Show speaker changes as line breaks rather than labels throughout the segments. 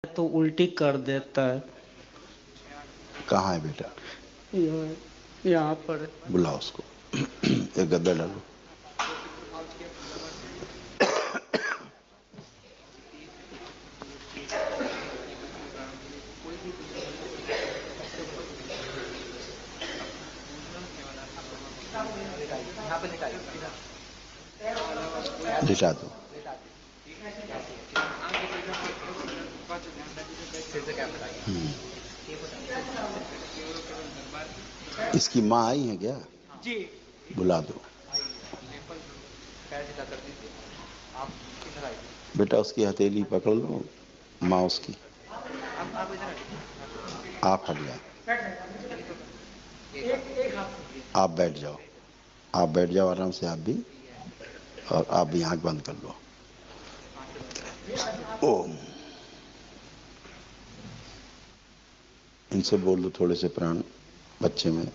तो उल्टी कर देता है।
कहाँ है बेटा?
यहाँ पर।
बुलाओ उसको। एक गद्दा डालो। लिटा दो। इसकी माँ आई है क्या?
जी।
बुला दो। बेटा उसकी हथेली पकड़ लो, माउस की। आप हट जाओ। आप बैठ जाओ। आप बैठ जाओ आराम से, आप भी। और आप भी आंख बंद कर लो। ओम। इनसे बोल दो थोड़े से प्राण बच्चे में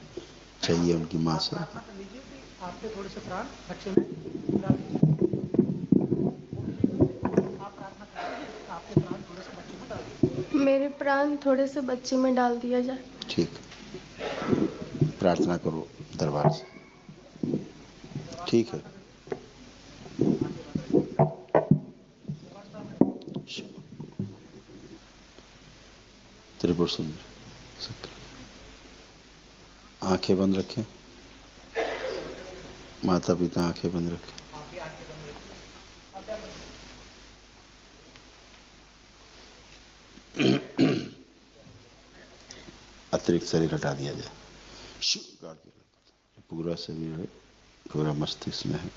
चाहिए उनकी माँ से।
आपके थोड़े से प्राण बच्चे में डाल दीजिए। आप प्रार्थना करिए, आपके प्राण थोड़े से बच्चे में डाल दीजिए।
मेरे प्राण थोड़े से बच्चे में डाल दिया जाए।
ठीक। प्रार्थना करो दरबार से। ठीक है। त्रिपुर सुंदर। आंखें बंद रखें। माता पिता आंखें बंद रखें। अतिरिक्त शरीर हटा दिया जाए। पूरा शरीर है, पूरा मस्तिष्क में है,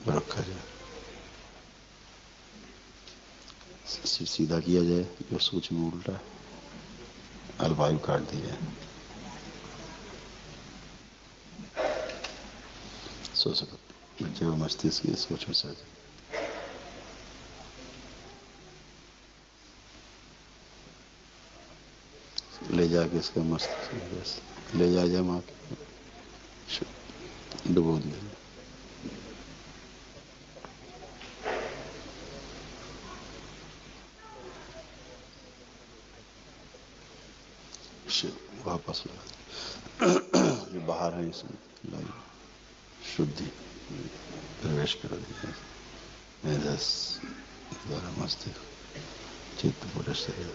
रखा जाए। सिर सीधा किया जाए, जो सूक्ष्म उल्टा है, अलवायु काट दी जाए। सो सको बच्चे को मस्तिष्क की सोच में सज ले जाके इसका मस्तिष्क ले जाए माँ के डुबो दिया। वापस लगा जो बाहर है इसमें लाइए शुद्धि प्रवेश कर दिया। मेधस द्वारा मस्तिष्क चित्त पूरे शरीर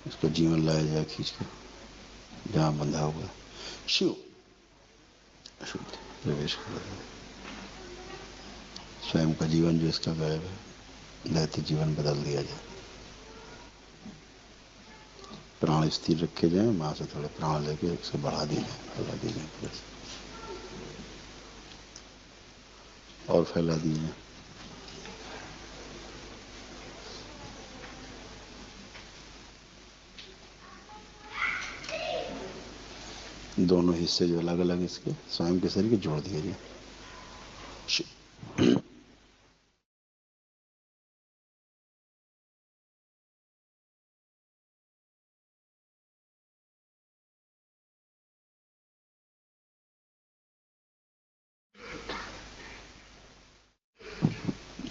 इसको जीवन लाया जाए खींच के जहाँ बंधा हुआ। शिव शुद्ध प्रवेश कर दिया। स्वयं का जीवन जो इसका गायब है, दैत्य जीवन बदल दिया जाए। प्राण स्थिर रखे जाए, माँ से थोड़े प्राण लेके उसे बढ़ा दिए जाए, फैला दिए जाए पूरे से। और फैला दिए जाए। दोनों हिस्से जो अलग अलग इसके स्वयं के शरीर के जोड़ दिए जाए।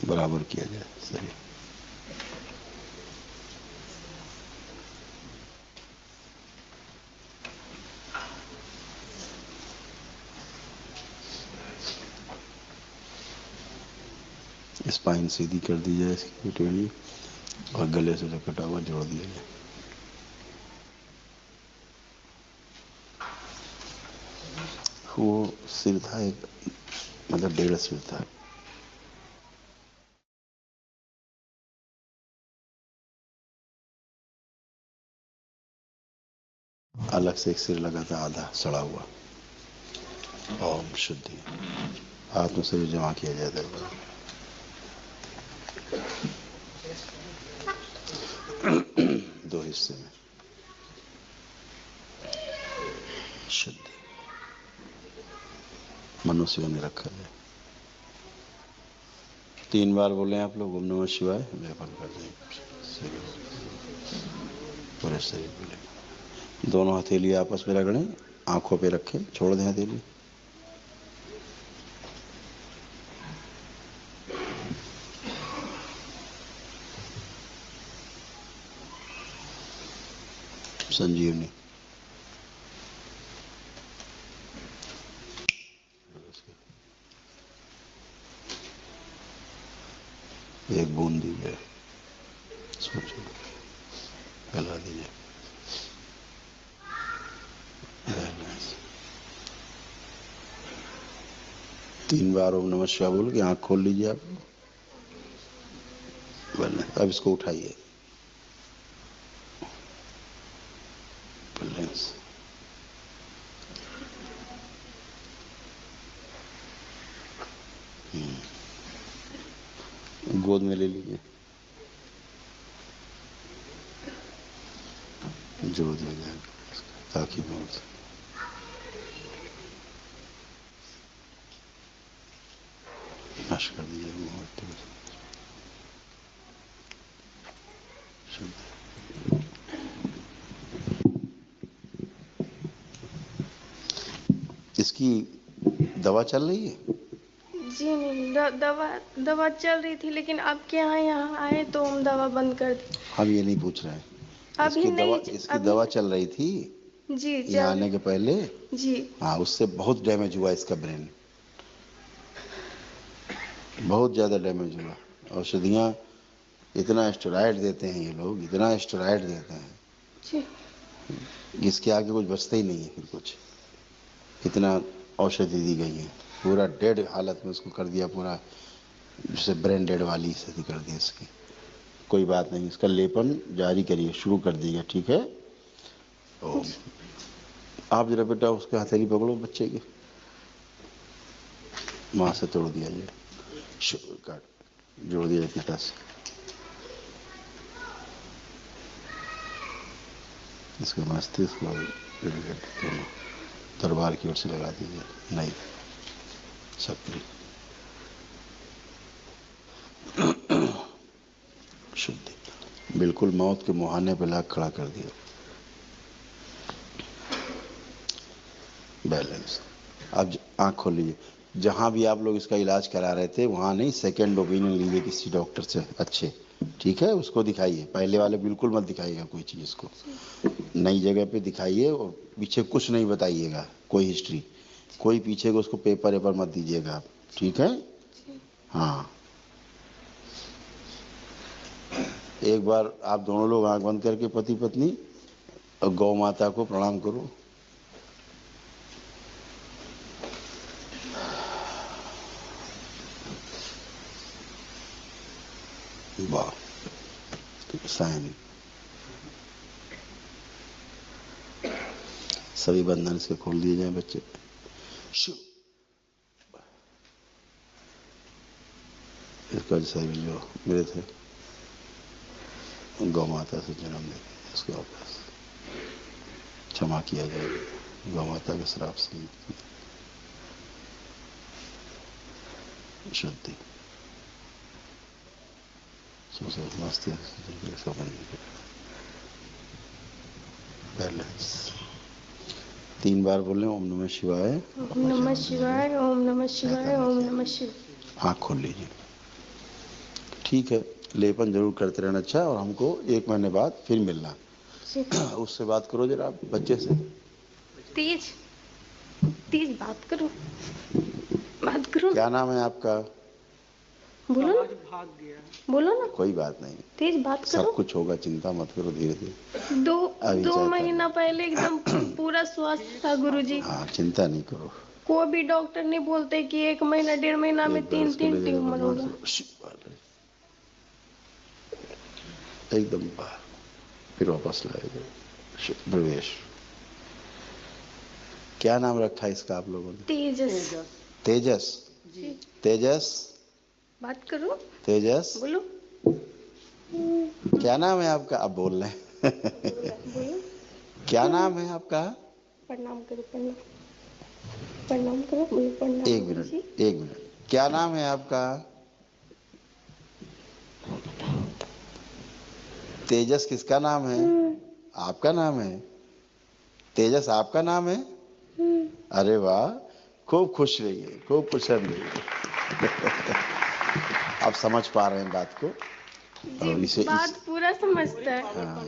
बराबर किया जाए शरीर। स्पाइन सीधी कर दी जाए इसकी टेढ़ी, और गले से जो कटा हुआ जोड़ दिया जाए। वो सिर था एक, मतलब 1.5 सिर था। अलग से एक सिर लगा था आधा सड़ा हुआ। ओम शुद्धि आत्म शरीर जमा किया जाए दरबार। दो हिस्से में शुद्धि मनुष्य ने रखा है। 3 बार बोले आप लोग ओम नमः शिवाय, व्यापन कर दें पूरे शरीर बोले। दोनों हथेली आपस में रगड़ें, आंखों पे रखें, छोड़ दें हथेली। संजीवनी। एक बूंद दीजिए, सोचो, फैला दीजिए। बैलेंस। 3 बार ओम नमः शिवाय बोल के आंख खोल लीजिए आप। बैलेंस। अब इसको उठाइए। बैलेंस। गोद में ले लीजिए, जोड़ दिया जाए ताकि बहुत नश कर दीजिए। इसकी दवा चल रही है?
जी नहीं, दवा दवा चल रही थी, लेकिन आपके यहाँ आए तो हम दवा बंद कर दी।
हम ये नहीं पूछ रहे हैं।
अभी नहीं,
इसकी
अभी
दवा चल रही थी
जी
यहाँ आने के पहले।
जी
हाँ, उससे बहुत डैमेज हुआ इसका ब्रेन, बहुत ज़्यादा डैमेज हुआ। औषधियाँ इतना स्टेरॉइड देते हैं ये लोग, इतना स्टेरॉइड देते हैं,
जी
इसके आगे कुछ बचता ही नहीं है फिर कुछ। इतना औषधि दी गई है, पूरा डेड हालत में उसको कर दिया, पूरा जैसे ब्रेन डेड वाली स्थिति कर दी इसकी। कोई बात नहीं, इसका लेपन जारी करिए, शुरू कर दीजिए, ठीक है? ओम। आप जरा बेटा उसके हथेली पकड़ो बच्चे की, माँ से तोड़ दिया जाए, काट जोड़ दिया पिता से। इसके मस्तिष्क और दोनों दरबार की ओर से लगा दीजिए। नहीं सक्रिय शुद्धि, बिल्कुल मौत के मुहाने पे लाख खड़ा कर दिया। बैलेंस। अब आंख खोल लीजिए। जहां भी आप लोग इसका इलाज करा रहे थे वहां नहीं, सेकेंड ओपिनियन लीजिए किसी डॉक्टर से अच्छे, ठीक है? उसको दिखाइए, पहले वाले बिल्कुल मत दिखाइएगा कोई चीज़ इसको। नई जगह पे दिखाइए और पीछे कुछ नहीं बताइएगा, कोई हिस्ट्री, कोई पीछे को उसको पेपर वेपर मत दीजिएगा आप, ठीक है? हाँ, एक बार आप दोनों लोग आंख बंद करके पति पत्नी और गौ माता को प्रणाम करो। वाह, साइन। सभी बंधन इसके खोल दिए जाए बच्चे। इसका शरीर जो मेरे थे गौ माता से जन्म लेते इसको वापस क्षमा किया जाएगा, गौ माता के श्राप से मुक्ति, शुद्धि। बैलेंस। 3 बार बोले ओम नमः शिवाय,
ओम नमः शिवाय, ओम नमः शिवाय, ओम नमः शिवाय।
आँख खोल लीजिए, ठीक है? लेपन जरूर करते रहना। अच्छा, और हमको 1 महीने बाद फिर मिलना, उससे बात करो जरा आप बच्चे से।
तेज तेज बात करो, बात करो।
क्या नाम है आपका?
बोलो ना,
भाग गया।
बोलो ना,
कोई बात नहीं,
तेज बात करो।
सब कुछ होगा, चिंता मत करो, धीरे धीरे।
दो महीना पहले एकदम पूरा स्वस्थ था गुरुजी।
हाँ, चिंता नहीं करो।
कोई भी डॉक्टर नहीं बोलते कि 1 महीना 1.5 महीना में 3 ट्यूमर होगा।
एकदम बाहर, फिर वापस लाएगा। प्रवेश। क्या नाम रखा है इसका आप लोगों ने?
तेजस।
तेजस।
जी।
तेजस,
बात करो,
तेजस,
बोलो।
क्या नाम है आपका? आप बोल रहे हैं।
बोलो,
क्या नाम है आपका?
प्रणाम करो, प्रणाम प्रणाम करो, बोलो प्रणाम।
1 मिनट, 1 मिनट, क्या नाम है आपका? तेजस किसका नाम है? आपका नाम है? तेजस आपका नाम है? अरे वाह, खूब खुश रहिए, खूब प्रसन्न रहिए। आप समझ पा रहे हैं बात को?
जी,
और इसे
बात पूरा समझता है।
हाँ,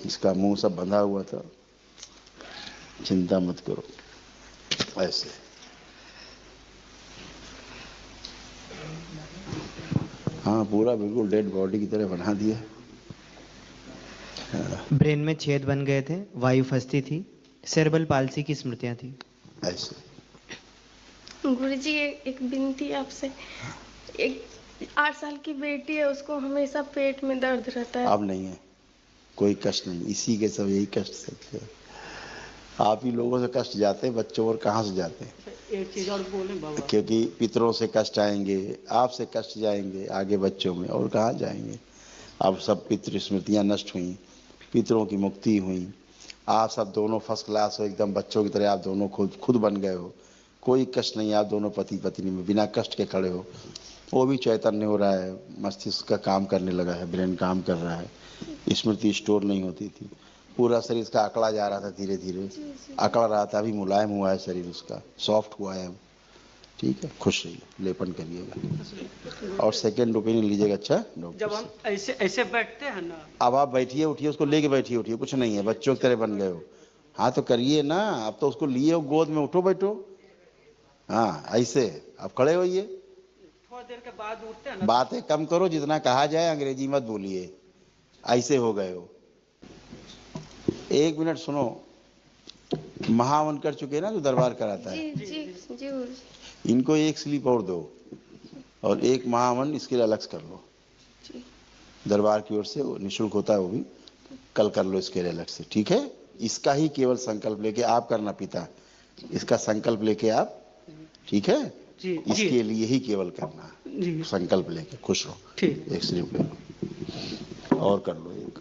इसका मुंह सब बंधा हुआ था, चिंता मत करो। ऐसे हाँ, पूरा बिल्कुल डेड बॉडी की तरह बना दिया।
ब्रेन में छेद बन गए थे, वायु फंसती थी, सेरेब्रल पाल्सी की स्मृतियां थी।
ऐसे
गुरुजी एक विनती आपसे, एक 8 साल की बेटी है, उसको हमेशा पेट में दर्द रहता है।
अब नहीं है, कोई कष्ट नहीं, इसी के सब यही कष्ट सकते हैं। आप ही लोगों से कष्ट जाते हैं बच्चों, और कहाँ से जाते हैं?
एक चीज और बोले बाबा,
क्योंकि पितरों से कष्ट आएंगे, आपसे कष्ट जाएंगे आगे बच्चों में, और कहाँ जाएंगे? अब सब पितृ स्मृतियाँ नष्ट हुई, पितरों की मुक्ति हुई, आप सब दोनों फर्स्ट क्लास हो, एकदम बच्चों की तरह आप दोनों खुद बन गए हो, कोई कष्ट नहीं, आप दोनों पति पत्नी में बिना कष्ट के खड़े हो। वो भी चैतन्य हो रहा है, मस्तिष्क का काम करने लगा है, ब्रेन काम कर रहा है, स्मृति स्टोर नहीं होती थी, पूरा शरीर इसका अकड़ा जा रहा था, धीरे धीरे अकड़ रहा था, अभी मुलायम हुआ है शरीर उसका, सॉफ्ट हुआ है। ठीक है, खुश रहिए, लेपन करिएगा और सेकेंड ओपिनियन लीजिएगा। अच्छा डॉक्टर
जब हम ऐसे ऐसे बैठते हैं ना,
अब आप बैठिए, उठिए, उसको लेके बैठिए, उठिए, कुछ नहीं है, बच्चों की तरह बन गए हो। हाँ तो करिए ना, अब तो उसको लिए हो गोद में, उठो बैठो। हाँ ऐसे आप खड़े होइए,
थोड़ी देर के बाद उठते हैं ना,
बातें कम करो, जितना कहा जाए अंग्रेजी मत बोलिए, ऐसे हो गए हो। 1 मिनट सुनो, महावन कर चुके हैं ना जो दरबार कराता है,
जी जी जी गुरुजी।
इनको एक स्लीप और दो, और एक महावन इसके लिए अलग कर लो,
जी
दरबार की ओर से, वो निःशुल्क होता है, वो भी कल कर लो इसके लिए अलग से। ठीक है, इसका ही केवल संकल्प लेके आप करना पिता, इसका संकल्प लेके आप, ठीक है,
जी
इसके लिए ही केवल करना,
जी
संकल्प लेके खुश रहो।
ठीक।
एक स्लीप ले लो और कर लो एक।